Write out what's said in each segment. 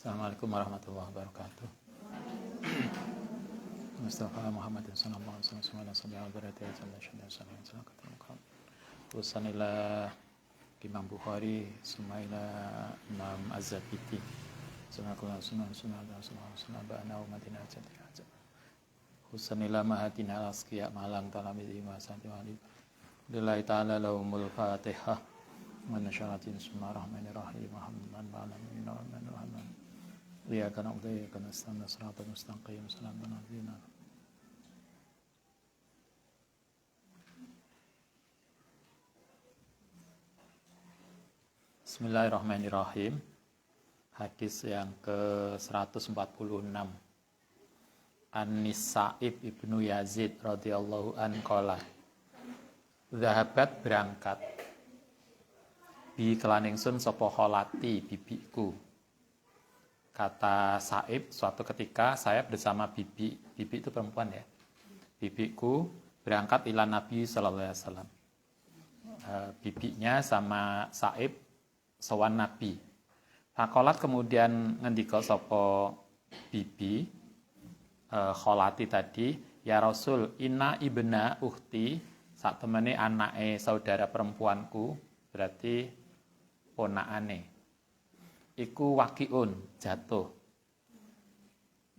Assalamualaikum warahmatullahi wabarakatuh. Mustafa Muhammad sallallahu alaihi wasallam berarti urusan ila Imam Bukhari sumaila Imam Az-Zabidi sunnah ba'na umatina jadilah urusan ila mahatina asqiya malang talamidhi masati wali lillahi ta'ala lahumul fatihah wa nasyaratin bismillahirrahmanirrahim Muhammadan ba'alamin rahman Iyyaka na'budu wa iyyaka nasta'in shiratal mustaqim shiratal ladzina Bismillahirrahmanirrahim. Hadis yang ke-146. An-Sa'ib ibnu Yazid radhiyallahu an qala. Zahabat berangkat. Bi kelaningsun sapa kholati bibiku. Kata Sa'ib, suatu ketika saya bersama bibi itu perempuan ya. Bibiku berangkat ila Nabi sallallahu alaihi wasallam. Bibinya sama Sa'ib sowan Nabi. Fakolat kemudian ngendika sapa bibi kholati tadi, ya Rasul, inna ibna ukhti, sak temene anake saudara perempuanku, berarti ponakane. Iku wakiun, jatuh.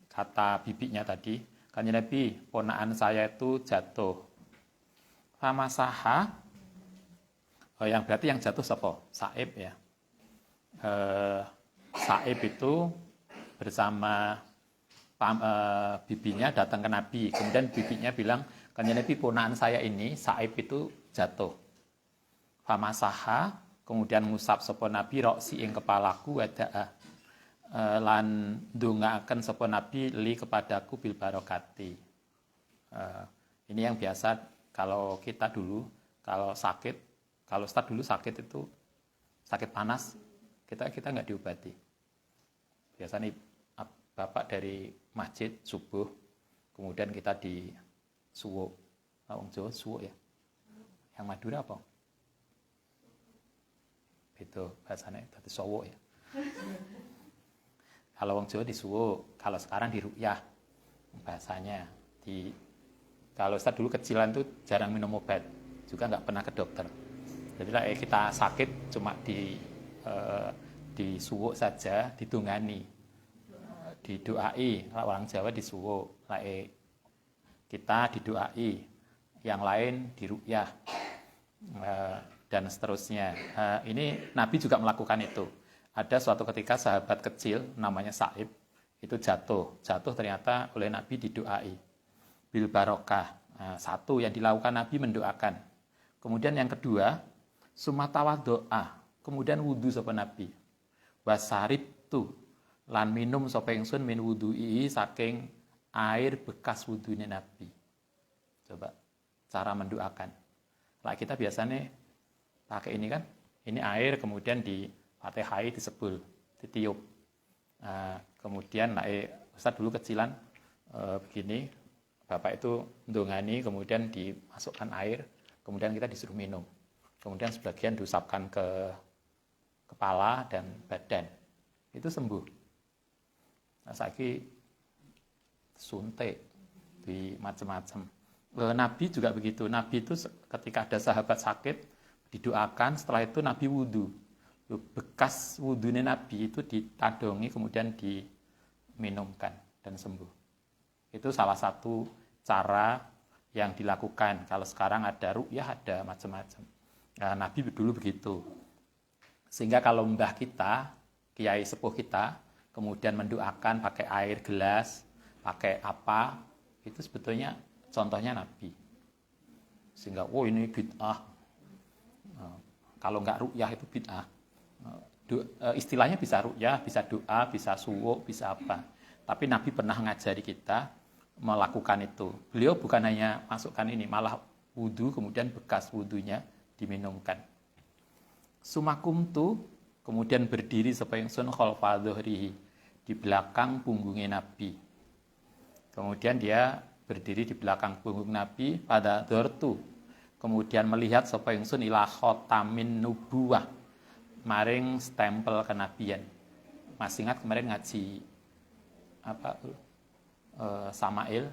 Kata bibinya tadi, Kanjeng Nabi, ponakan saya itu jatuh. Famasaha, yang berarti yang jatuh siapa? Sa'ib ya. Sa'ib itu bersama bibinya datang ke Nabi. Kemudian bibinya bilang, Kanjeng Nabi, ponakan saya ini, Sa'ib itu jatuh. Famasaha, kemudian ngusap sapa Nabi roksi ing kepalaku wada'a lan ndongaaken sapa Nabi li kepadaku bil barokati. Ini yang biasa kalau kita dulu kalau sakit, kalau Ustaz dulu sakit itu sakit panas, kita nggak diobati. Biasanya bapak dari masjid subuh, kemudian kita di suwuk. Wong Jawa suwuk ya. Yang Madura apa? Itu bahasanya tadi sowo ya. Kalau wong Jawa di suwuk, kalau sekarang di ruqyah bahasanya. Kalau Ustaz dulu kecilan tuh jarang minum obat, juga nggak pernah ke dokter. Jadi lah kita sakit cuma di suwuk saja, ditungani, didoai. Orang Jawa di suwuk, lah kita didoai, yang lain di ruqyah. Dan seterusnya. Ini Nabi juga melakukan itu. Ada suatu ketika sahabat kecil namanya Sa'ib itu jatuh ternyata oleh Nabi didoai bil barokah. Satu yang dilakukan Nabi mendoakan. Kemudian yang kedua sumatawa doa. Kemudian wudu sapa Nabi. Wasarib tu lan minum sapa ingsun min wudu'i saking air bekas wudune Nabi. Coba cara mendoakan. Lah kita biasanya pakai ini kan, ini air kemudian di Fatihai disebul, ditiup. Kemudian Ustaz dulu kecilan begini, bapak itu ndongani, kemudian dimasukkan air, kemudian kita disuruh minum. Kemudian sebagian diusapkan ke kepala dan badan. Itu sembuh. Nah, saiki suntik di macam-macam. Nabi juga begitu. Nabi itu ketika ada sahabat sakit, didoakan, setelah itu Nabi wudhu. Bekas wudhunya Nabi itu ditadongi, kemudian diminumkan dan sembuh. Itu salah satu cara yang dilakukan. Kalau sekarang ada ruqyah, ada macam-macam. Nah, Nabi dulu begitu. Sehingga kalau mbah kita, kiai sepuh kita, kemudian mendoakan pakai air gelas, pakai apa, itu sebetulnya contohnya Nabi. Sehingga, ini bid'ah. Kalau nggak ruqyah itu bid'ah. Istilahnya bisa ruqyah, bisa doa, bisa suwuk, bisa apa. Tapi Nabi pernah ngajari kita melakukan itu. Beliau bukan hanya masukkan ini, malah wudu, kemudian bekas wudunya diminumkan. Sumakumtu, kemudian berdiri sapa ingsun khalfa dhuhrihi, di belakang punggungnya Nabi. Kemudian dia berdiri di belakang punggung Nabi pada dortu. Kemudian melihat sapa ingsun ila khotamin nubuwah, maring stempel kenabian. masih ingat kemarin ngaji Samail,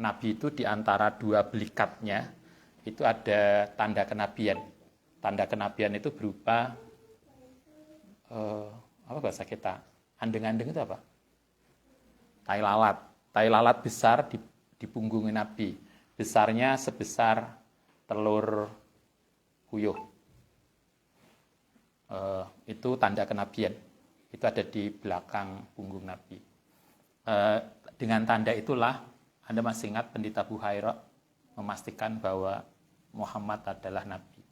Nabi itu di antara dua belikatnya itu ada tanda kenabian. Tanda kenabian itu berupa apa bahasa kita? Andeng-andeng itu apa? Tai lalat. Tai lalat besar di punggung Nabi. Besarnya sebesar telur puyuh. Itu tanda kenabian. Itu ada di belakang punggung Nabi. Dengan tanda itulah Anda masih ingat Pendeta Buhairah memastikan bahwa Muhammad adalah Nabi.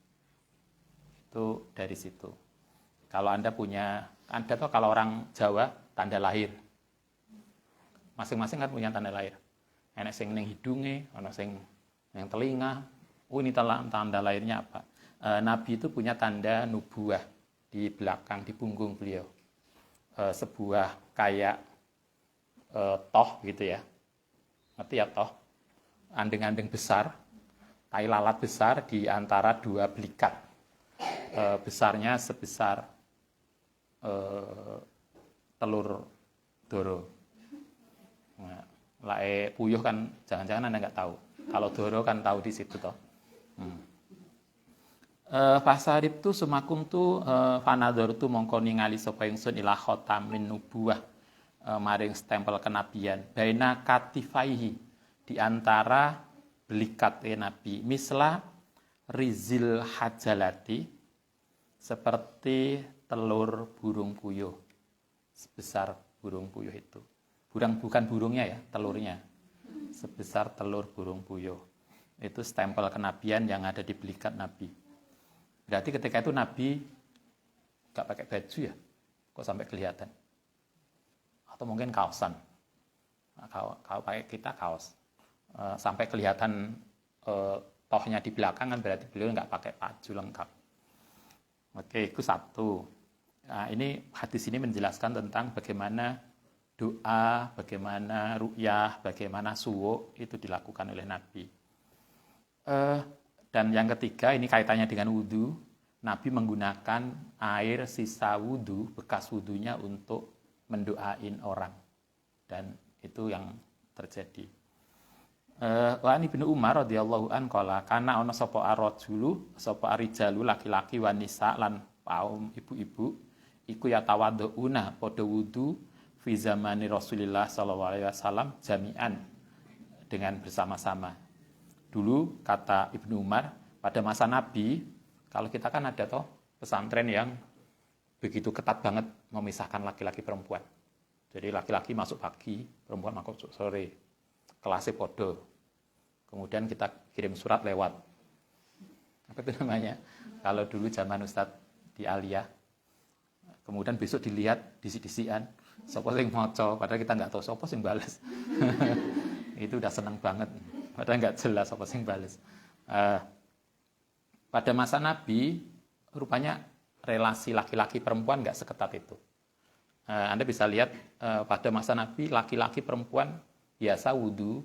Itu dari situ. Kalau Anda tuh kalau orang Jawa tanda lahir. Masing-masing kan punya tanda lahir. Enak sing ning hidunge, ana sing ning telinga. Ini tanda lahirnya apa? Nabi itu punya tanda nubuah di belakang, di punggung beliau. Sebuah kayak toh gitu ya. Ngerti ya toh? Andeng-andeng besar, tai lalat besar di antara dua belikat. Besarnya sebesar telur doro. Nah, lae puyuh kan jangan-jangan Anda nggak tahu. Kalau doro kan tahu di situ toh. Fasarib tu sumakum tu fanador tu mongko ningali sapa ingsun ila khotamin nubuwah maring stempel kenabian baina katifaihi di antara belikat Nabi misla rizil hajalati seperti telur burung puyuh sebesar burung puyuh itu bukan burungnya ya telurnya sebesar telur burung puyuh itu stempel kenabian yang ada di belikat Nabi. Berarti ketika itu Nabi gak pakai baju ya kok sampai kelihatan atau mungkin kaosan. Nah, kalau pakai kita kaos sampai kelihatan tohnya di belakang kan berarti beliau nggak pakai baju lengkap. Oke, itu satu. Nah, ini hadis ini menjelaskan tentang bagaimana doa, bagaimana ru'yah, bagaimana suwo itu dilakukan oleh Nabi. Dan yang ketiga ini kaitannya dengan wudhu. Nabi menggunakan air sisa wudhu, bekas wudhunya untuk mendoain orang dan itu yang terjadi. Wa Ibnu Umar radhiyallahu an qala kana ana sapa arrajulu sapa arijalu laki-laki wanisa lan kaum ibu-ibu iku ya tawadduuna padha wudu fi zamani Rasulillah sallallahu alaihi wasallam jami'an dengan bersama-sama. Dulu kata Ibnu Umar pada masa Nabi kalau kita kan ada toh pesantren yang begitu ketat banget memisahkan laki-laki perempuan. Jadi laki-laki masuk pagi, perempuan masuk sore. Kelasnya podo. Kemudian kita kirim surat lewat. Apa itu namanya? Kalau dulu zaman Ustadz di Aliyah. Kemudian besok dilihat disi-disian. Sopo sing moco, padahal kita nggak tahu sopo sing bales. Itu udah seneng banget. Padahal nggak jelas sopo sing bales. Pada masa Nabi, rupanya relasi laki-laki perempuan nggak seketat itu. Anda bisa lihat pada masa Nabi laki-laki perempuan biasa wudhu,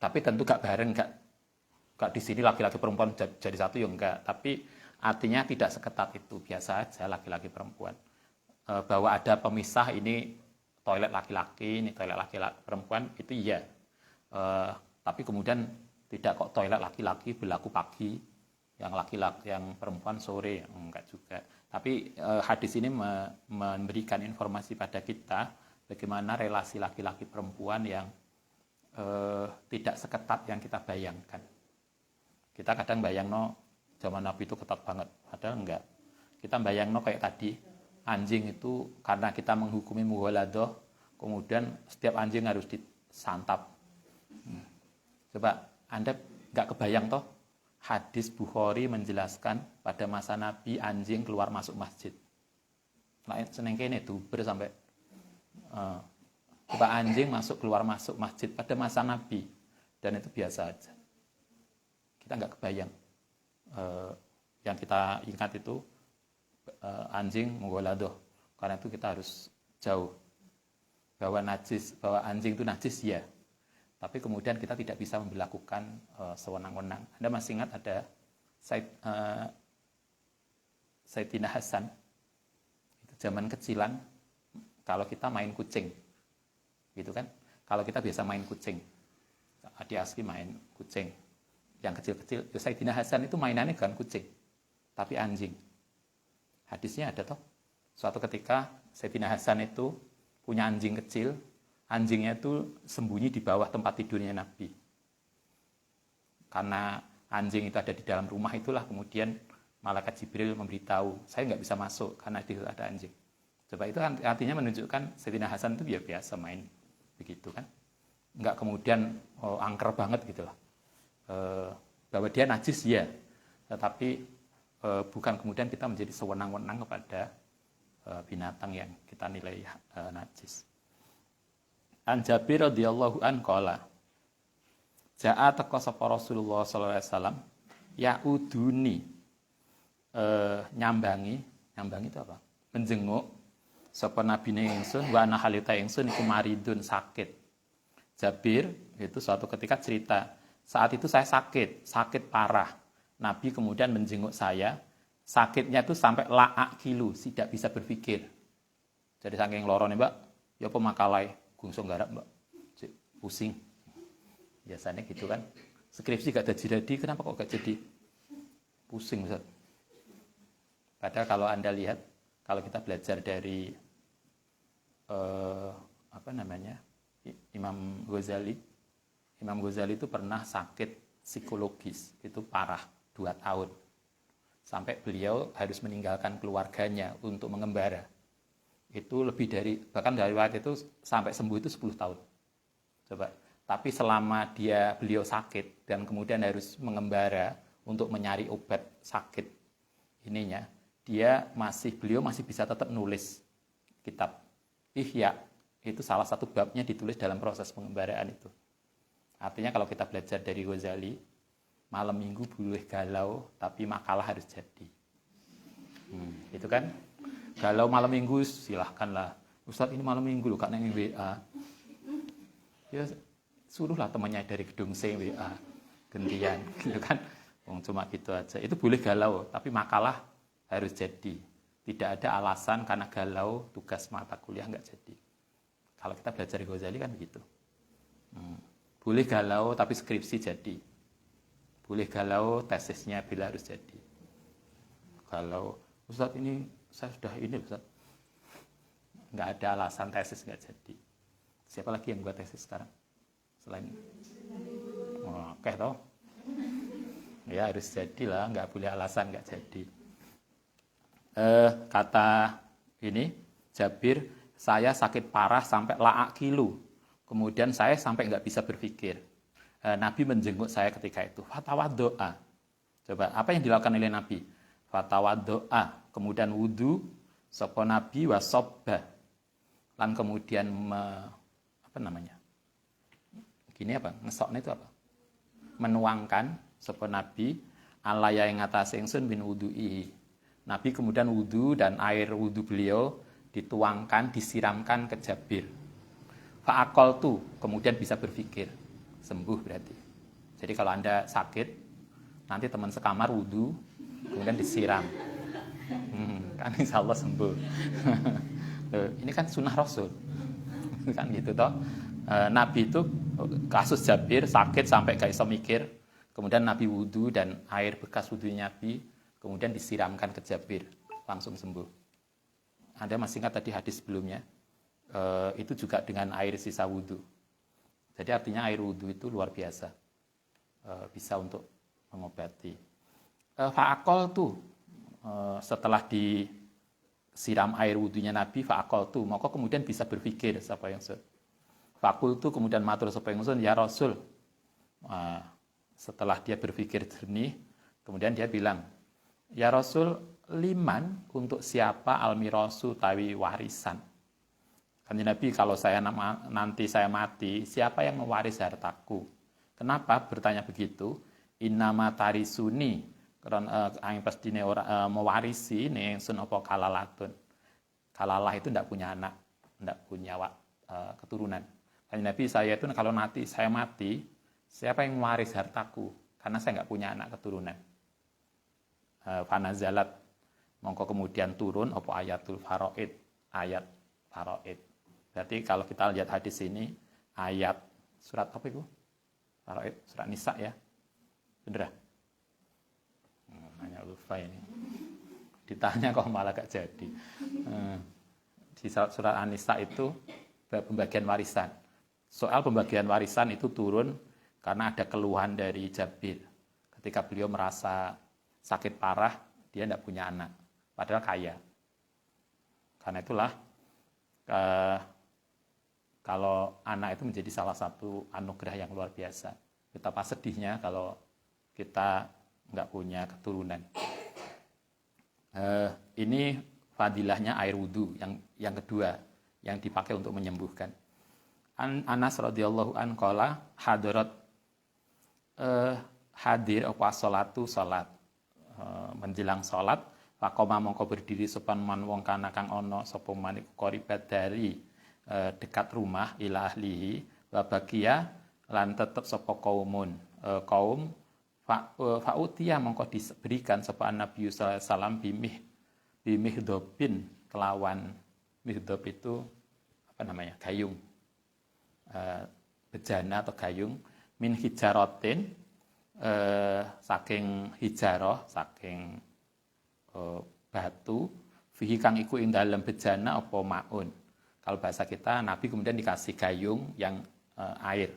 tapi tentu nggak bareng, nggak di sini laki-laki perempuan jadi satu ya enggak. Tapi artinya tidak seketat itu, biasa aja laki-laki perempuan. Bahwa ada pemisah ini toilet laki-laki, ini toilet laki-laki perempuan itu iya. Tapi kemudian tidak kok toilet laki-laki berlaku pagi, yang laki-laki yang perempuan sore, enggak juga. Tapi hadis ini memberikan informasi pada kita bagaimana relasi laki-laki perempuan yang tidak seketat yang kita bayangkan. Kita kadang bayangno zaman Nabi itu ketat banget, padahal enggak. Kita bayangno kayak tadi, anjing itu karena kita menghukumi mughaladah, kemudian setiap anjing harus disantap. Coba Anda enggak kebayang toh? Hadis Bukhari menjelaskan pada masa Nabi anjing keluar masuk masjid. Nah, seneng kene itu sampai coba anjing keluar masuk masjid pada masa Nabi dan itu biasa aja. Kita nggak kebayang. Yang kita ingat itu anjing menggoladoh. Karena itu kita harus jauh. Bahwa anjing itu najis ya. Tapi kemudian kita tidak bisa memberlakukan sewenang-wenang. Anda masih ingat ada Sayyidina Hasan, itu zaman kecilan, kalau kita main kucing. Gitu kan? Kalau kita biasa main kucing. Adik Aski main kucing. Yang kecil-kecil, Sayyidina Hasan itu mainannya bukan kucing, tapi anjing. Hadisnya ada toh. Suatu ketika Sayyidina Hasan itu punya anjing kecil, anjingnya itu sembunyi di bawah tempat tidurnya Nabi. Karena anjing itu ada di dalam rumah, itulah kemudian malaikat Jibril memberitahu, saya nggak bisa masuk karena di situ ada anjing. Coba itu artinya menunjukkan Sayyidina Hasan itu ya biasa main begitu kan. Nggak kemudian angker banget gitu lah. Bahwa dia najis ya, tetapi bukan kemudian kita menjadi sewenang-wenang kepada binatang yang kita nilai najis. An Jabir radhiyallahu an qala Ja'a teko sapa Rasulullah sallallahu alaihi wasallam yauduni nyambangi itu apa? Menjenguk sapa nabine ingsun wa ana halita ingsun iku maridun sakit. Jabir itu suatu ketika cerita, saat itu saya sakit parah. Nabi kemudian menjenguk saya, sakitnya itu sampai la'ak kilu, tidak bisa berpikir. Jadi saking lorone, Mbak, ya apa makalai gungsong garap, Mbak. Pusing. Biasanya gitu kan. Skripsi gak jadi, kenapa kok gak jadi? Pusing, Ustaz. Padahal kalau Anda lihat, kalau kita belajar dari Imam Ghazali itu pernah sakit psikologis, itu parah, 2 tahun. Sampai beliau harus meninggalkan keluarganya untuk mengembara. Itu lebih dari, bahkan dari waktu itu sampai sembuh itu 10 tahun. Coba. Tapi selama beliau sakit dan kemudian harus mengembara untuk mencari obat sakit ininya, beliau masih bisa tetap nulis kitab Ihya. Itu salah satu babnya ditulis dalam proses pengembaraan itu. Artinya kalau kita belajar dari Ghazali, malam minggu boleh galau, tapi makalah harus jadi. Itu kan? Galau malam minggu silahkanlah. Ustaz ini malam minggu loh, kak neng WA. Ya suruhlah temannya dari gedung C WA. Gantian, gitu kan? Cuma gitu aja. Itu boleh galau, tapi makalah harus jadi. Tidak ada alasan karena galau tugas mata kuliah nggak jadi. Kalau kita belajar di Ghazali kan begitu. Boleh galau tapi skripsi jadi. Boleh galau tesisnya bila harus jadi. Kalau Ustaz ini saya sudah ini Ustaz, nggak ada alasan tesis nggak jadi. Siapa lagi yang buat tesis sekarang selain oke toh? Ya harus jadilah, nggak boleh alasan nggak jadi. Kata ini Jabir, saya sakit parah sampai la'ak kilu. Kemudian saya sampai nggak bisa berpikir. Nabi menjenguk saya ketika itu. Fatawaddo'a. Coba, apa yang dilakukan oleh Nabi? Fatawaddo'a. Kemudian wudu. Sopo Nabi wasobba. Lan kemudian ngesoknya itu apa? Menuangkan sopo Nabi alaya yang atas ingsun bin wudu'ihi. Nabi kemudian wudu dan air wudu beliau dituangkan, disiramkan ke Jabir. Fa'akol tu, kemudian bisa berpikir. Sembuh berarti. Jadi kalau Anda sakit, nanti teman sekamar wudu, kemudian disiram. Kan insya Allah sembuh. Ini kan sunnah Rasul. Kan gitu toh. Nabi itu, kasus Jabir, sakit sampai gak bisa mikir. Kemudian Nabi wudu dan air bekas wudunya Nabi, kemudian disiramkan ke Jabir. Langsung sembuh. Anda masih ingat tadi hadis sebelumnya? Itu juga dengan air sisa wudhu. Jadi artinya air wudhu itu luar biasa. Bisa untuk mengobati. Fa'akol tuh, setelah disiram air wudhunya Nabi, fa'akol tuh, maka kemudian bisa berpikir, siapa yang Fa'akul tuh kemudian matur siapa yang ya Rasul. Setelah dia berpikir jernih, kemudian dia bilang, ya Rasul, liman untuk siapa almirasu tawi warisan. Kanjeng Nabi, kalau nanti saya mati, siapa yang mewaris hartaku? Kenapa bertanya begitu? Innama tarisuni, karena yang pastine mewarisi nih senopo kalalatun. Kalalah itu tidak punya anak, tidak punya keturunan. Kanjeng Nabi, saya itu kalau saya mati, siapa yang mewaris hartaku? Karena saya nggak punya anak keturunan. Fanazalat, mongko kemudian turun apa ayatul faraid, ayat faraid. Berarti kalau kita lihat hadis ini, ayat surat apa itu? Faraid, surat Nisa ya. Bener? Hanya lupa ini. Ditanya kok malah gak jadi. Di surat An-Nisa itu pembagian warisan. Soal pembagian warisan itu turun karena ada keluhan dari Jabir. Ketika beliau merasa sakit parah, dia tidak punya anak. Padahal kaya. Karena itulah kalau anak itu menjadi salah satu anugerah yang luar biasa. Betapa sedihnya kalau kita nggak punya keturunan. Ini fadilahnya air wudhu yang kedua yang dipakai untuk menyembuhkan. Anas radhiyallahu an qala hadarat hadir apa salatu salat menjelang salat faqoma mongko berdiri sopan man wong kana kang ana sapa man iku qoribat dari dekat rumah ila ahlihi wa baqiya lan tetep sapa kaumun kaum fa'utiya mongko diberikan sapa Nabi sallallahu alaihi wasallam bimihdobin kelawan mihdob itu apa namanya gayung bejana atau gayung min hijarotin saking hijaroh saking batu fihi kang iku ing dalem bejana apa maun. Kalau bahasa kita Nabi kemudian dikasih gayung yang air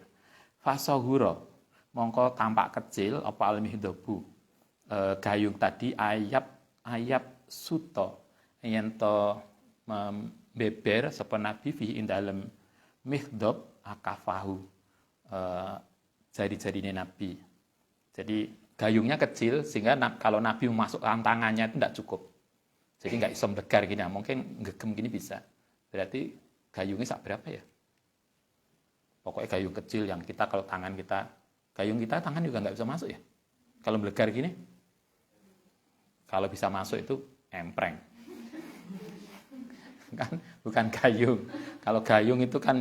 fasahuro mongko tampak kecil apa al-mihdobu gayung tadi ayap suto yen to beber sapa Nabi fihi ing dalem mihdob akafahu jari-jarine Nabi. Jadi gayungnya kecil sehingga kalau Nabi memasukkan tangannya itu tidak cukup. Jadi nggak bisa melegar gini, mungkin gegem gini bisa. Berarti gayungnya sak berapa ya? Pokoknya gayung kecil yang kita kalau tangan kita, gayung kita tangan juga nggak bisa masuk ya. Kalau melegar gini, kalau bisa masuk itu empreng. Kan bukan gayung. Kalau gayung itu kan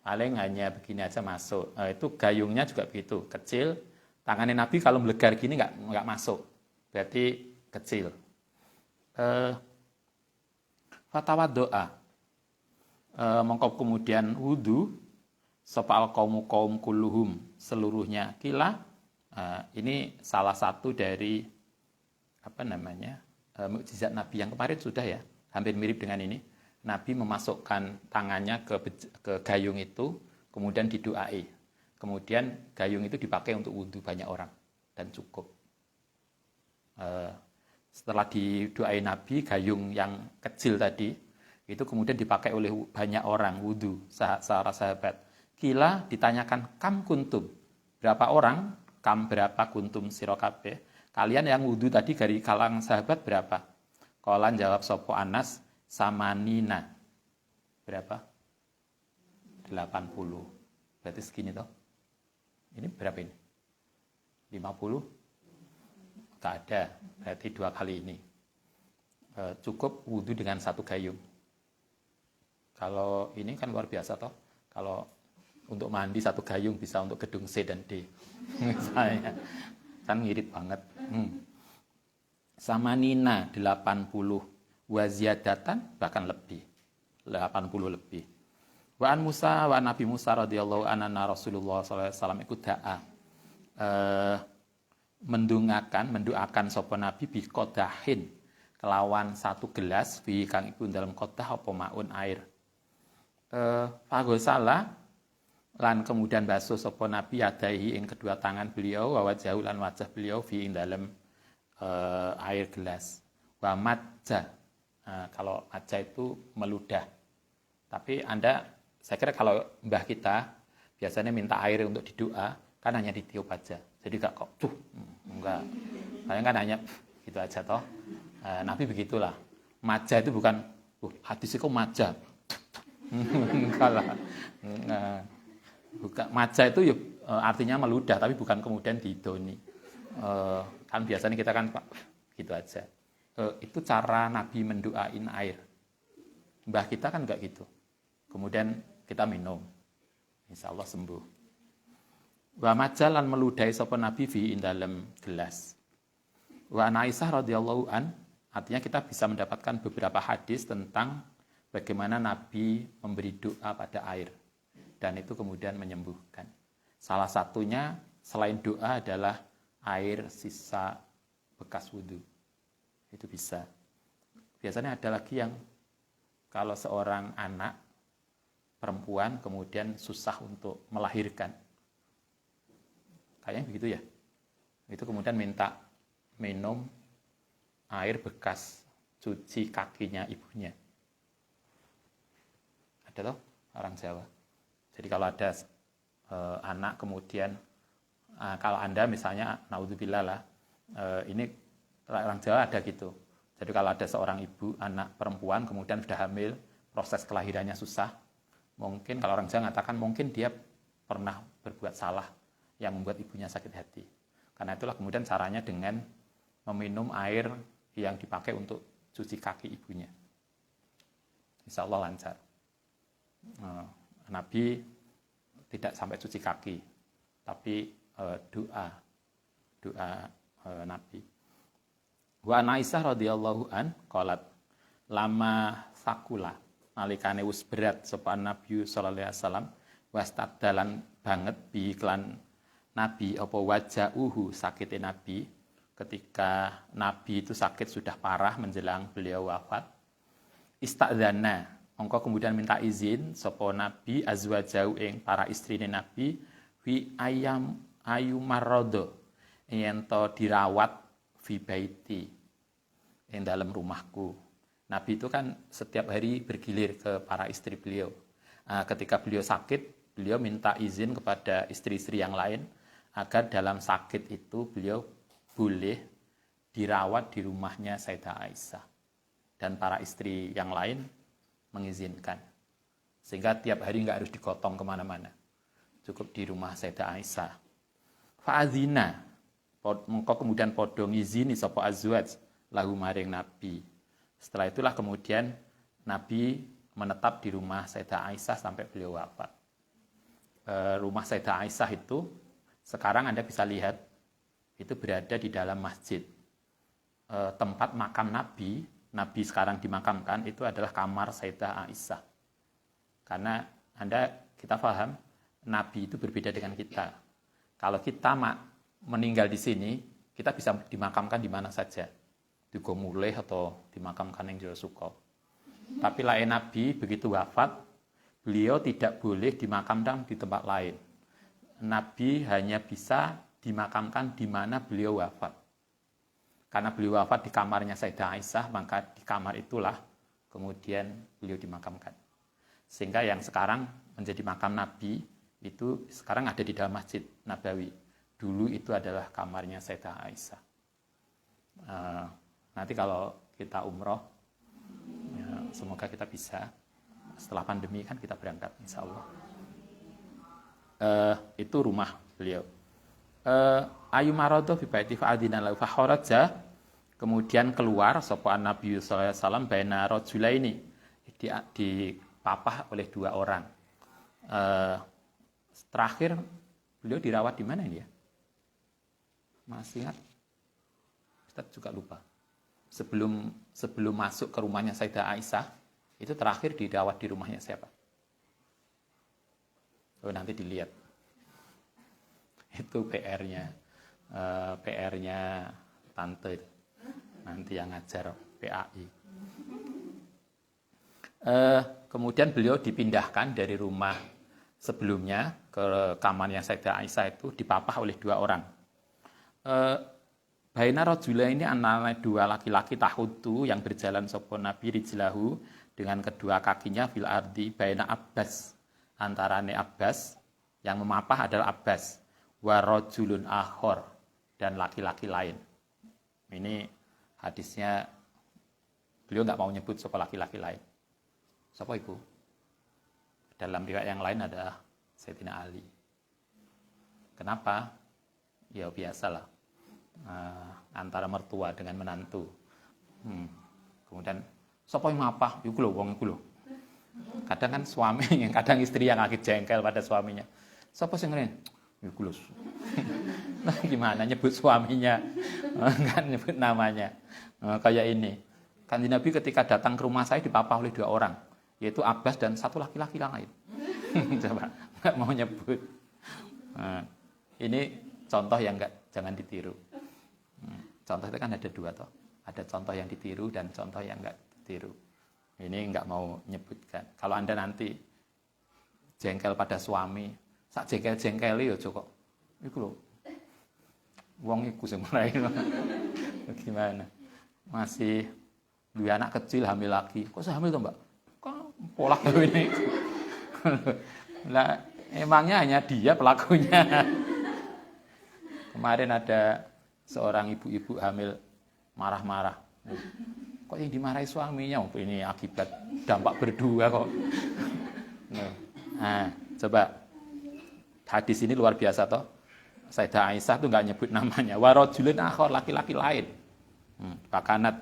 paling hanya begini aja masuk. Itu gayungnya juga begitu, kecil. Tangannya Nabi kalau melegar gini nggak masuk. Berarti kecil. Fatwa doa. Mongko kemudian wudu sapa kaum kulluhum seluruhnya. Kila ini salah satu dari mukjizat Nabi yang kemarin sudah ya, hampir mirip dengan ini. Nabi memasukkan tangannya ke gayung itu, kemudian didoai. Kemudian gayung itu dipakai untuk wudhu banyak orang dan cukup. Setelah didoai Nabi, gayung yang kecil tadi itu kemudian dipakai oleh banyak orang wudhu, para sahabat. Kila ditanyakan kam kuntum, berapa orang? Kam berapa kuntum sira kabeh? Kalian yang wudhu tadi dari kalangan sahabat berapa? Qalan jawab sopo Anas samanina. Berapa? 80. Berarti segini toh. Ini berapa ini? 50? Tak ada. Berarti 2 kali ini. Cukup wudhu dengan 1 gayung. Kalau ini kan luar biasa toh. Kalau untuk mandi 1 gayung bisa untuk gedung C dan D. Misalnya. Kan ngirit banget. Samanina 80. Waziyadatan bahkan lebih. 80 lebih. Wa an Musa wa Nabi Musa radhiyallahu anna Rasulullah sallallahu alaihi wasallam iku da'a mendoakan sapa Nabi bi qadahin kelawan 1 gelas fi kang iku dalam qadah apa maun air. Fagosala lan kemudian basuh sapa Nabi yadaihi ing kedua tangan beliau wa wajhahu lan wajah beliau fi ing dalam air gelas. Wa majja. Kalau majja itu meludah. Tapi saya kira kalau mbah kita biasanya minta air untuk didoa, kan hanya ditiup aja. Jadi enggak kok, enggak. Kalian kan hanya gitu aja toh. Nabi begitulah. Maja itu bukan, hadis itu maja. Enggak lah. Bukan, maja itu artinya meludah, tapi bukan kemudian didoni. Kan biasanya kita kan gitu aja. Itu cara Nabi mendoain air. Mbah kita kan enggak gitu. Kemudian kita minum. Insya Allah sembuh. Wa majalan meludahi sapa Nabi fi dalam gelas. Wa Aisyah radhiyallahu an, artinya kita bisa mendapatkan beberapa hadis tentang bagaimana Nabi memberi doa pada air dan itu kemudian menyembuhkan. Salah satunya selain doa adalah air sisa bekas wudhu. Itu bisa. Biasanya ada lagi yang kalau seorang anak perempuan kemudian susah untuk melahirkan. Kayaknya begitu ya. Itu kemudian minta minum air bekas cuci kakinya ibunya. Ada toh orang Jawa. Jadi kalau ada anak kemudian kalau Anda misalnya naudzubillah lah, ini orang Jawa ada gitu. Jadi kalau ada seorang ibu anak perempuan kemudian sudah hamil, proses kelahirannya susah, mungkin kalau orang Jawa mengatakan mungkin dia pernah berbuat salah yang membuat ibunya sakit hati. Karena itulah kemudian caranya dengan meminum air yang dipakai untuk cuci kaki ibunya. Insya Allah lancar. Nabi tidak sampai cuci kaki, tapi doa Nabi. Wa Aisyah radhiyallahu an qalat lama sakula nalikane wis berat sapa Nabi sallallahu alaihi wasallam wastadalan banget bi iklan Nabi apa wajahuhu sakite Nabi ketika Nabi itu sakit sudah parah menjelang beliau wafat. Istadzana mongko kemudian minta izin sapa Nabi azwajau ing para istrine Nabi fi ayu marrodo yen to dirawat fi baiti ing dalam rumahku. Nabi itu kan setiap hari bergilir ke para istri beliau. Ketika beliau sakit, beliau minta izin kepada istri-istri yang lain agar dalam sakit itu beliau boleh dirawat di rumahnya Sayyidah Aisyah. Dan para istri yang lain mengizinkan. Sehingga tiap hari nggak harus digotong kemana-mana. Cukup di rumah Sayyidah Aisyah. Fa'adzina. Mengko kemudian podo ngizini sapa azwaj lahu maring Nabi. Setelah itulah kemudian Nabi menetap di rumah Sayyidah Aisyah sampai beliau wafat. Rumah Sayyidah Aisyah itu sekarang Anda bisa lihat itu berada di dalam masjid. Tempat makam Nabi sekarang dimakamkan itu adalah kamar Sayyidah Aisyah. Karena kita paham Nabi itu berbeda dengan kita. Kalau kita meninggal di sini, kita bisa dimakamkan di mana saja. Di Gomuleh atau dimakamkan yang Jero Suko. Tapi lain Nabi begitu wafat, beliau tidak boleh dimakamkan di tempat lain. Nabi hanya bisa dimakamkan di mana beliau wafat. Karena beliau wafat di kamarnya Sayyidah Aisyah, maka di kamar itulah kemudian beliau dimakamkan. Sehingga yang sekarang menjadi makam Nabi itu sekarang ada di dalam Masjid Nabawi. Dulu itu adalah kamarnya Sayyidah Aisyah. Nanti kalau kita umroh, ya, semoga kita bisa. Setelah pandemi kan kita berangkat, insya Allah. Itu rumah beliau. Ayu marodo fi baiti fa'adina lahu fakharaja kemudian keluar sapa Nabi sallallahu alaihi wasallam baina rajulaini dipapah oleh dua orang. Terakhir beliau dirawat di mana ini ya? Masih ingat? Ustaz juga lupa. Sebelum masuk ke rumahnya Sayyidah Aisyah, itu terakhir dirawat di rumahnya siapa? Nanti dilihat. Itu PR-nya tante nanti yang ngajar PAI. Kemudian beliau dipindahkan dari rumah sebelumnya ke kamarnya Sayyidah Aisyah itu dipapah oleh dua orang. Baina rajula ini antara dua laki-laki tahutu yang berjalan sapa Nabi rijlahu dengan kedua kakinya fil ardi baina Abbas antarane Abbas yang memapah adalah Abbas wa rajulun akhor dan laki-laki lain. Ini hadisnya beliau nggak mau nyebut siapa laki-laki lain. Siapa itu? Dalam riwayat yang lain ada Sayyidina Ali. Kenapa? Ya biasalah. Antara mertua dengan menantu. Kemudian siapa yang mapah? Iku lho wong iku lho. Kadang kan suami, kadang istri yang lagi jengkel pada suaminya. Siapa sing ngene? Iku lho. Nah, gimana nyebut suaminya? Kan nyebut namanya. Kayak ini. Kanjeng Nabi ketika datang ke rumah saya dipapah oleh dua orang. yaitu Abbas dan satu laki-laki lain. Coba, nggak mau nyebut. Nah, ini contoh yang jangan ditiru. Contoh itu kan ada dua toh. Ada contoh yang ditiru dan contoh yang nggak ditiru. Ini nggak mau nyebutkan. Kalau Anda nanti jengkel pada suami, sak jengkel-jengkeli ya kok. Iku lho. Wong iku sing mulai. Gimana? Masih dua anak kecil hamil lagi. Kok saya hamil toh, Mbak? Kok pola ini. Lah, emangnya hanya dia pelakunya. Kemarin ada seorang ibu-ibu hamil marah-marah. Kok yang dimarahi suaminya? Ini akibat dampak berdua kok. Nah, coba. Hadis ini luar biasa toh. Sayyidah Aisyah tuh nggak nyebut namanya. Warajulun akhor, laki-laki lain. Pakanat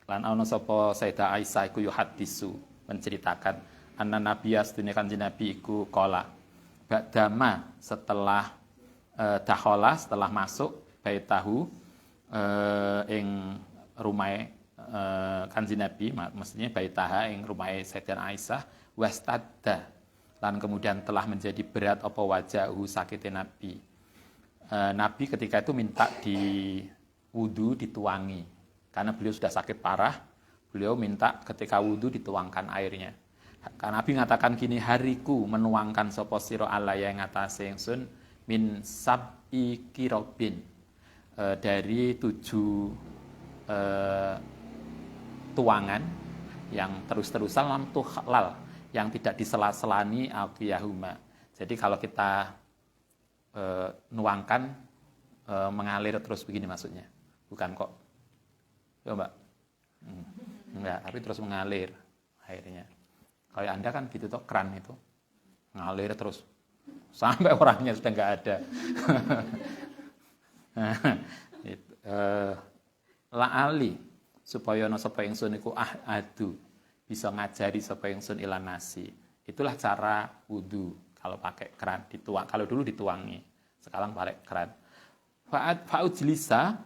lan ana sapa Sayyidah Aisyah iku yuhaddisu menceritakan anna nabiyya sedune kanjeng Nabi iku qala ba'dama setelah dakhala setelah masuk baitahu ing rumahe kanjeng Nabi maksudnya baitaha ing rumahe Sayyidah Aisyah wastadda lan kemudian telah menjadi berat apa wajahu sakite Nabi. Nabi ketika itu minta di wudu dituangi karena beliau sudah sakit parah. Beliau minta ketika wudu dituangkan airnya. Karena Nabi mengatakan gini, hariku menuangkan sapa sira alaya ing atase ingsun min sab'i kirobin dari 7 tuangan yang terus-terusan lam tuhlal yang tidak disela-selani aqiyahuma. Jadi kalau kita nuangkan mengalir terus begini maksudnya. Bukan kok. Ya, Mbak. Enggak, tapi terus mengalir airnya. Kalau Anda kan gitu toh, keran itu. Ngalir terus sampai orangnya sudah enggak ada. La'ali supaya ana sapa ingsun iku adu bisa ngajari sapa ingsun ilan nasi. Itulah cara wudu kalau pakai keran dituang. Kalau dulu dituangi, sekarang pakai keran. Fa'ujlisa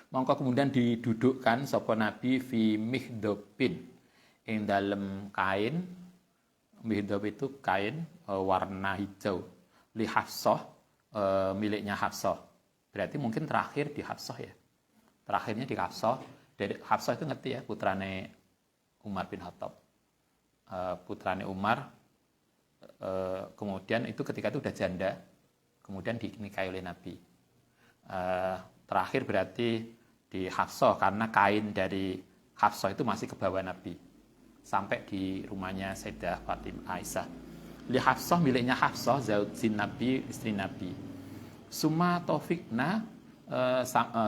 mongko kemudian didudukkan sapa Nabi fi mihdobin ing dalem kain. Mihdob itu kain warna hijau li Hafsah miliknya Hafsah. Berarti mungkin terakhir di Hafsah ya. Terakhirnya di Hafsah. Dari Hafsah itu ngerti ya, putrane Umar bin Khattab. Putrane Umar kemudian itu ketika itu udah janda, kemudian dinikahi oleh Nabi. Terakhir berarti di Hafsah karena kain dari Hafsah itu masih ke bawah Nabi sampai di rumahnya Sayyidah Fatimah Aisyah. Li Hafsah miliknya Hafsah zaujin Nabi, istri Nabi. Summa taufikna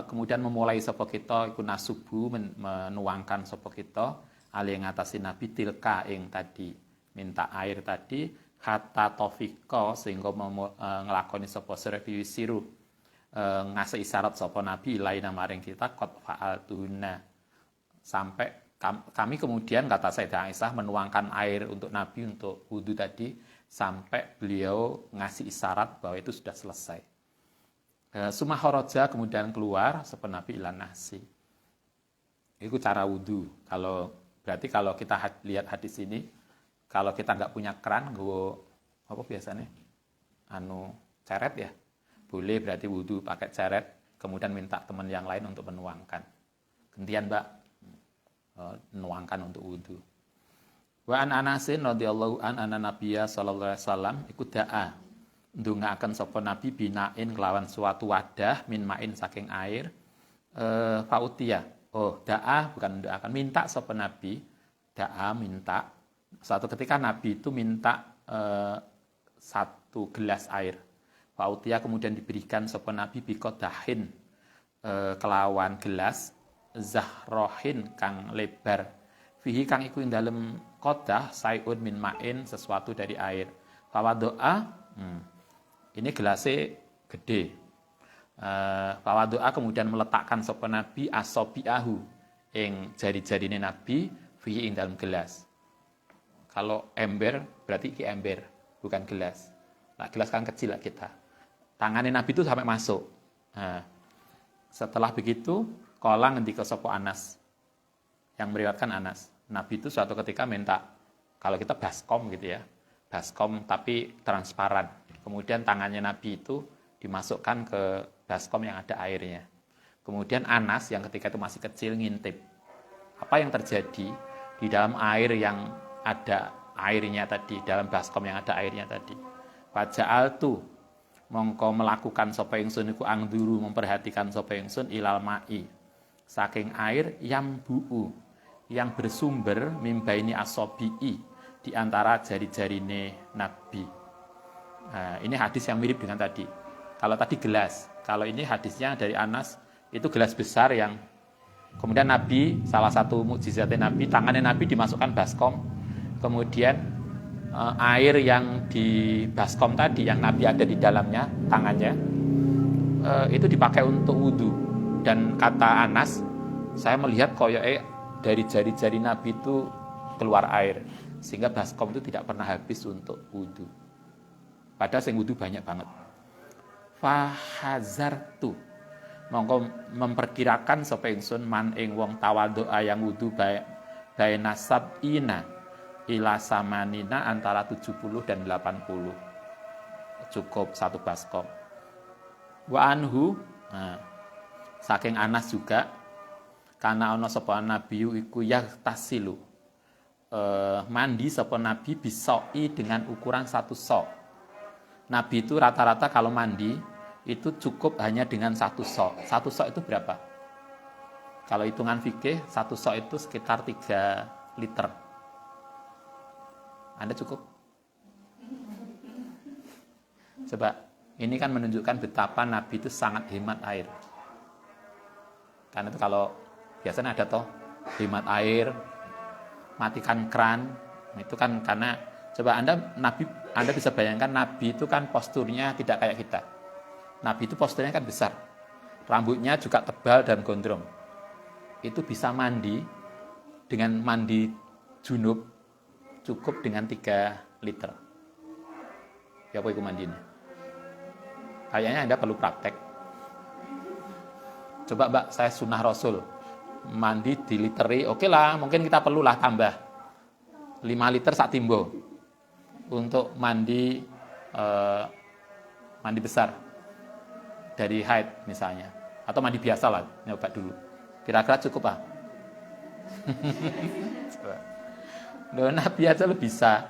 kemudian memulai sapa kita iku nasubu menuangkan sapa kita ali ngatasi Nabi tilka ing tadi minta air tadi kata taufika sehingga nglakoni sapa sirfi siru ngasih isyarat sapa Nabi laina maring kita qad fa'altuna sampai kami kemudian kata Sayyidah Aisyah menuangkan air untuk Nabi untuk wudu tadi sampai beliau ngasih isyarat bahwa itu sudah selesai. Sumahoroja kemudian keluar sapa Nabi ilan nasi. Itu cara wudu. Berarti kalau kita lihat hadis ini, kalau kita nggak punya keran, gue apa biasanya? Ceret ya. Boleh berarti wudu pakai ceret, kemudian minta teman yang lain untuk menuangkan. Gantian, Mbak, menuangkan untuk wudu. Wa an Anasin radhiyallahu anna Nabiyya sallallahu alaihi wasallam iku da'a ndongaaken sapa Nabi binain kelawan suatu wadah min main saking air fautia. Da'a bukan ndongaaken, minta sapa Nabi, da'a minta. Suatu ketika Nabi itu minta 1 gelas air. Fautia kemudian diberikan sapa Nabi biqadahin kelawan gelas zahrohin kang lebar. Fihi kang iku ing dalem qadah sayun min ma'in sesuatu dari air. Fawadoa ini gelasnya gede. Fawadoa kemudian meletakkan sapa Nabi asobiahu ing jari-jarine Nabi fihi ing dalam gelas. Kalau ember berarti iki ember bukan gelas. Nah, gelas kan kecil lah kita. Tangannya Nabi itu sampai masuk. Nah, setelah begitu, qala ngendika sapa Anas. Yang meriwayatkan Anas Nabi itu suatu ketika minta, kalau kita baskom gitu ya, baskom tapi transparan. Kemudian tangannya Nabi itu dimasukkan ke baskom yang ada airnya. Kemudian Anas yang ketika itu masih kecil ngintip. Apa yang terjadi di dalam air yang ada airnya tadi, dalam baskom yang ada airnya tadi. Faja'altu mongko melakukan sapa ingsun iku angduru memperhatikan sapa ingsun ilal ma'i saking air yang bu'u yang bersumber mimbaini asobi'i di antara jari-jarine Nabi. Nah, ini hadis yang mirip dengan tadi. Kalau tadi gelas, kalau ini hadisnya dari Anas itu gelas besar yang kemudian Nabi, salah satu mukjizatnya Nabi, tangannya Nabi dimasukkan baskom, kemudian air yang di baskom tadi yang Nabi ada di dalamnya tangannya itu dipakai untuk wudhu. Dan kata Anas, saya melihat koyoknya dari jari-jari Nabi itu keluar air sehingga baskom itu tidak pernah habis untuk wudhu. Padahal sing wudhu banyak banget. Fahazartu mongko memperkirakan sapa ingsun man ing wong tawadhu yang wudhu bae nasab ina ila samanina antara 70 dan 80. Cukup satu baskom. Wa anhu, nah, saking Anas juga, karena ana sapa nabi iku yahtasilu. Mandi sapa nabi bisoi dengan ukuran satu sok. Nabi itu rata-rata kalau mandi itu cukup hanya dengan satu sok. Satu sok itu berapa? Kalau hitungan fikih, satu sok itu sekitar 3 liter. Anda cukup? Coba, ini kan menunjukkan betapa Nabi itu sangat hemat air. Karena itu kalau biasanya ada toh hemat air, matikan keran, itu kan karena coba Anda bisa bayangkan Nabi itu kan posturnya tidak kayak kita. Nabi itu posturnya kan besar, rambutnya juga tebal dan gondrong. Itu bisa mandi dengan mandi junub cukup dengan 3 liter. Ya apa itu mandinya? Kayaknya Anda perlu praktek. Coba Mbak, saya sunnah Rasul. Mandi diliteri, oke lah, mungkin kita perlulah tambah 5 liter sak timbo untuk mandi mandi besar dari haid misalnya, atau mandi biasa lah, nyoba dulu. Kira-kira cukup ah? Loh, Nabi aja lo bisa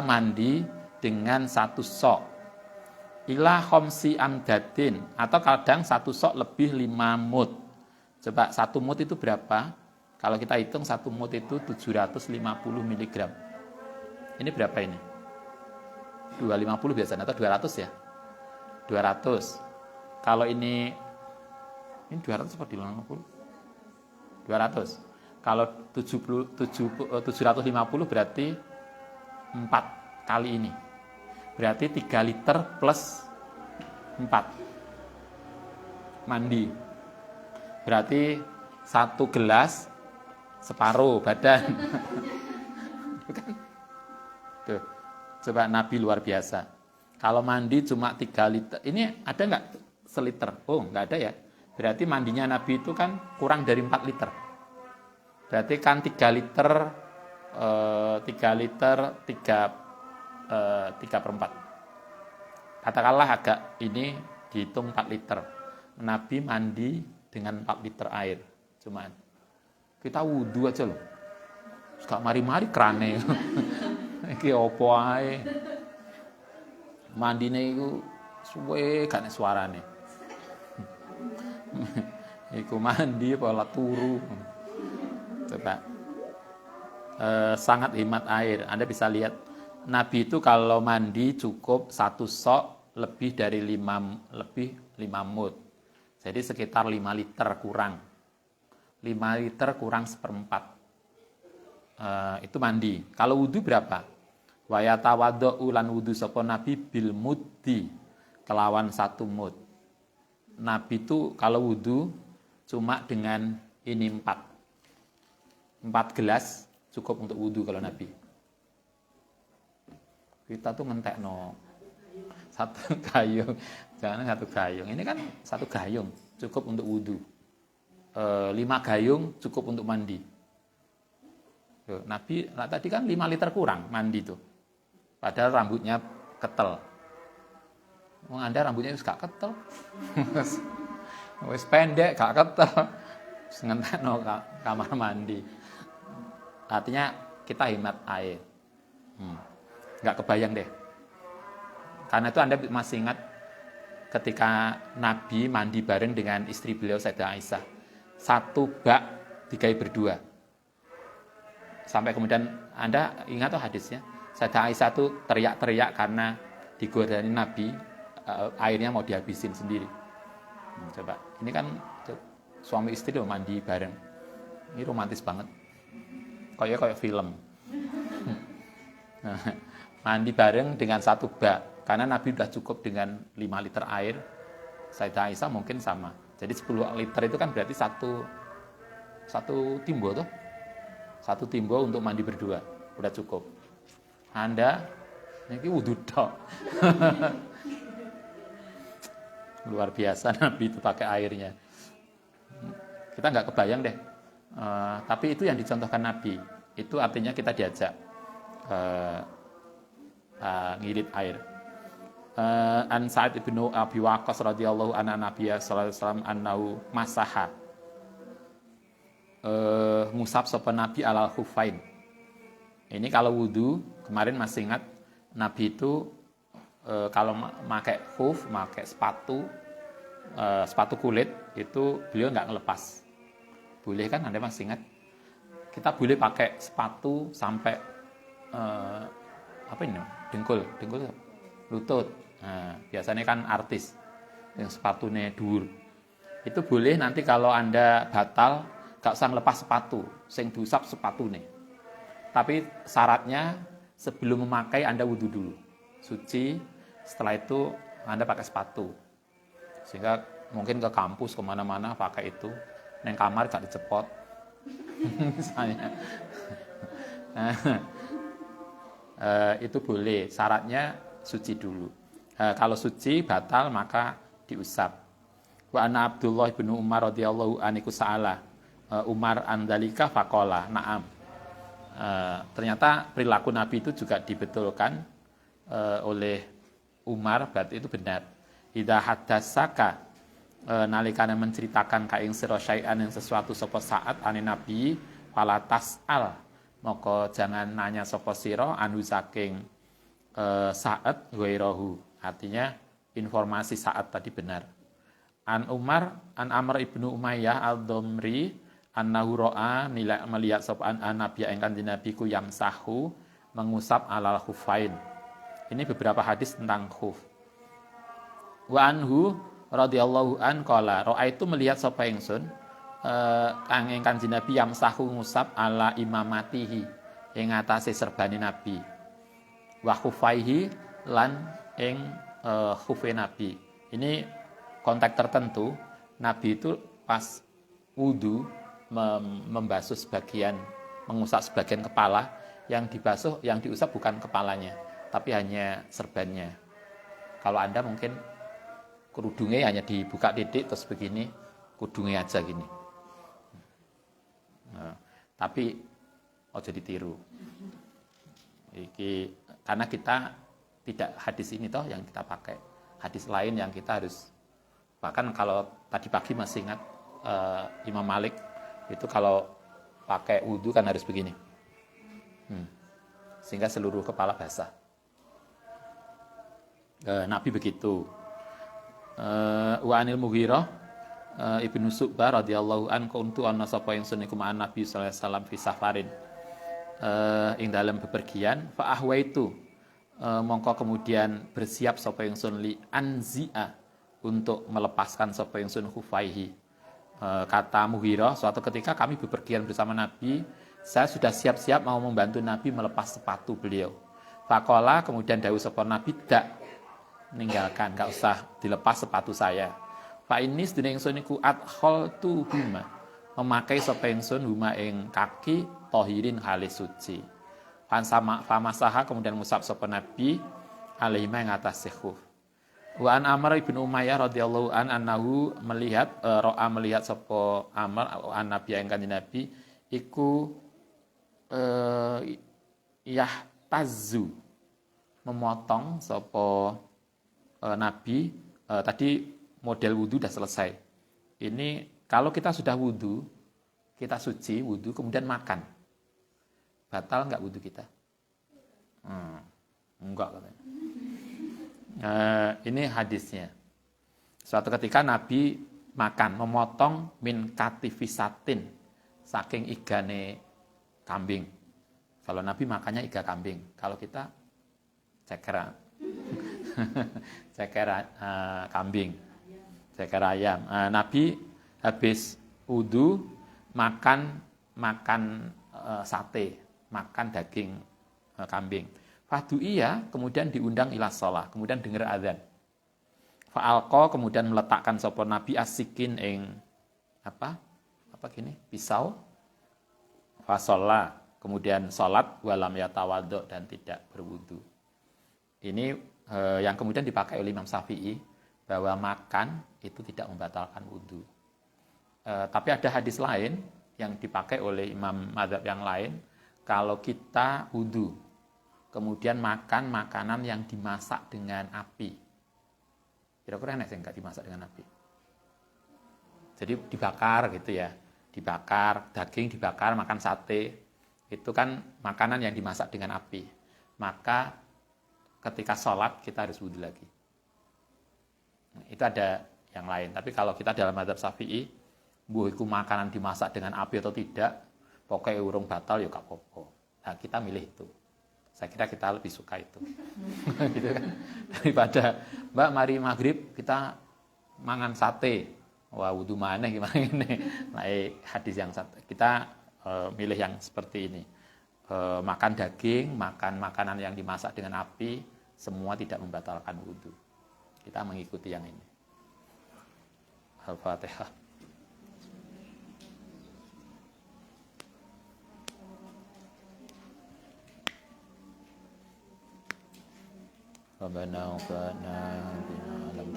mandi dengan 1 sok ila khomsi amdadin, atau kadang 1 sok lebih 5 mud. Coba 1 mud itu berapa? Kalau kita hitung 1 mud itu 750 mg. Ini berapa ini? 250 biasanya atau 200 ya? 200. Kalau ini 200 apa 250? 200. Kalau 750 berarti 4 kali ini. Berarti 3 liter plus 4. Mandi. Berarti 1 gelas separuh badan. Tuh. Coba Nabi luar biasa. Kalau mandi cuma 3 liter. Ini ada nggak seliter? Oh, nggak ada ya. Berarti mandinya Nabi itu kan kurang dari 4 liter. Berarti kan 3 liter 3 per 4. Katakanlah agak ini dihitung 4 liter. Nabi mandi dengan 4 liter air. Cuman kita wudhu aja loh. Gak mari-mari krane. Iki opo ae. Mandine iku suwe gak nek suarane. Iku mandi apa turu. Coba. Sangat hemat air. Anda bisa lihat Nabi itu kalau mandi cukup 1 sok lebih dari 5 mud. Jadi sekitar 5 liter kurang. 5 liter kurang 1/4. Itu mandi. Kalau wudhu berapa? Wa yatawaddu lan wudhu sapa Nabi bil muddi kelawan 1 mud. Nabi itu kalau wudhu cuma dengan ini 4 gelas cukup untuk wudhu kalau Nabi. Kita tuh ngentekno 1 gayung, jangan 1 gayung. Ini kan 1 gayung cukup untuk wudhu. 5 gayung cukup untuk mandi. Loh, Nabi tadi kan 5 liter kurang mandi tuh. Padahal rambutnya ketel. Anda rambutnya wis gak ketel. Wis pendek gak ketel. Sengentekno kamar mandi. Artinya kita hemat air. Nggak kebayang deh. Karena itu Anda masih ingat ketika Nabi mandi bareng dengan istri beliau Sayyidah Aisyah. 1 bak digawe berdua. Sampai kemudian Anda ingat tuh hadisnya. Sayyidah Aisyah tuh teriak-teriak karena digodani Nabi, airnya mau dihabisin sendiri. Coba, ini kan suami istri loh mandi bareng. Ini romantis banget. Kayak film. Mandi bareng dengan 1 bak. Karena Nabi sudah cukup dengan 5 liter air. Sayyidah Aisyah mungkin sama. Jadi 10 liter itu kan berarti satu timbo tuh. 1 timbo untuk mandi berdua. Udah cukup. Anda ini wudhu tok. Luar biasa Nabi itu pakai airnya. Kita nggak kebayang deh. Tapi itu yang dicontohkan Nabi. Itu artinya kita diajak ngirit air. An Sa'id ibnu Abi Waqqas radhiyallahu anhu Nabiya sallallahu alaihi wasallam annahu masaha ngusap sapa Nabi alal khufain. Ini kalau wudu, kemarin masih ingat Nabi itu kalau pakai khuf, pakai sepatu kulit itu beliau nggak ngelepas. Boleh kan, Anda masih ingat? Kita boleh pakai sepatu sampai dengkul lutut. Nah, biasanya kan artis yang sepatunya dur. Itu boleh nanti kalau Anda batal gak usah ngelepas sepatu, sing diusap sepatune. Tapi syaratnya sebelum memakai Anda wudu dulu. Suci, setelah itu Anda pakai sepatu. Sehingga mungkin ke kampus kemana-mana pakai itu. Neng kamar gak dicepot. Misalnya. Itu boleh. Syaratnya suci dulu. Kalau suci batal maka diusap. Wa anna Abdullah bin Umar radhiyallahu anhu sa'ala Umar andalika faqala na'am. Ternyata perilaku Nabi itu juga dibetulkan oleh Umar, berarti itu benar. Idza haddatsaka nalikane menceritakan ka ing sira syai'an yang sesuatu sapa saat ane Nabi fala tas'al, maka jangan nanya sapa sira anu saking saat ghairahu. Artinya informasi saat tadi benar. An Amr ibnu Umayyah al-Dhamri annahu ra'a melihat sapa Nabi ing kanjeng Nabi ku yamsahu mengusap alal khufain. Ini beberapa hadis tentang khuf. Wa anhu radhiyallahu an qala ra'aitu melihat sapa ingsun kang ing kanjeng Nabi yamsahu ngusap ala imamatihi ing atase serbane Nabi. Wa khufaihi lan ing khufe Nabi. Ini konteks tertentu Nabi itu pas wudu membasuh sebagian, mengusap sebagian kepala, yang dibasuh, yang diusap bukan kepalanya, tapi hanya serbannya. Kalau Anda mungkin kerudungnya hanya dibuka titik terus begini, kudungnya aja gini. Nah, tapi ojo ditiru. Karena kita tidak hadis ini toh yang kita pakai, hadis lain yang kita harus. Bahkan kalau tadi pagi masih ingat Imam Malik itu kalau pakai wudu kan harus begini, sehingga seluruh kepala basah. Nabi begitu. Wa anil Mughirah ibnu Su'bah radhiyallahu an kuntu anna sapa yang suniku ma'an Nabi sallallahu alaihi wasallam fi safarin ing dalam bepergian fa ahwaitu mongko kemudian bersiap sapa yang sun li anzi'a untuk melepaskan sapa yang sun khufaihi. Kata Mughirah, suatu ketika kami bepergian bersama Nabi, saya sudah siap-siap mau membantu Nabi melepas sepatu beliau. Faqala, kemudian dawuh sapa Nabi, dak, meninggalkan, enggak usah dilepas sepatu saya. Fa ini sedene ingsun iku adkhaltu huma, memakai sapa ingsun huma ing kaki tahirin halis suci. Famasaha, kemudian musab sapa Nabi alaihi ing atas khuf. Wa an Amr ibn Umayyah radhiyallahu anhu melihat melihat sapa Amr an Nabi ing kanjeng Nabi iku yahtazu memotong sapa Nabi tadi model wudhu sudah selesai. Ini kalau kita sudah wudhu, kita suci wudhu kemudian makan, batal nggak wudhu kita? Enggak katanya. Ini hadisnya. Suatu ketika Nabi makan, memotong min katifisatin, saking igane kambing. Kalau Nabi makannya iga kambing, kalau kita ceker ceker kambing, ceker ayam. Nabi habis wudu makan sate, makan daging kambing. Fadu'iyah kemudian diundang ila shalah, kemudian dengar azan. Fa'alqa kemudian meletakkan sapa Nabi asikin ing apa gini pisau. Fasalla kemudian salat walam yatawaddo dan tidak berwudu. Ini yang kemudian dipakai oleh Imam Syafi'i bahwa makan itu tidak membatalkan wudu. Tapi ada hadis lain yang dipakai oleh imam mazhab yang lain, kalau kita wudu kemudian makan makanan yang dimasak dengan api. Kira-kira enak sih enggak dimasak dengan api. Jadi dibakar gitu ya. Dibakar, daging dibakar, makan sate. Itu kan makanan yang dimasak dengan api. Maka ketika sholat kita harus wudhu lagi. Nah, itu ada yang lain. Tapi kalau kita dalam mazhab Syafi'i, itu makanan dimasak dengan api atau tidak, pokoknya urung batal ya gak apa-apa. Nah, kita milih itu. Saya kira kita lebih suka itu. Gitu kan. Daripada, Mbak mari maghrib kita mangan sate. Wah, wudu mana gimana ini. Nah, hadis yang satu. Kita milih yang seperti ini. Makan daging, makan makanan yang dimasak dengan api, semua tidak membatalkan wudu. Kita mengikuti yang ini. Al-Fatihah. Rabbana wa fa'na bina alam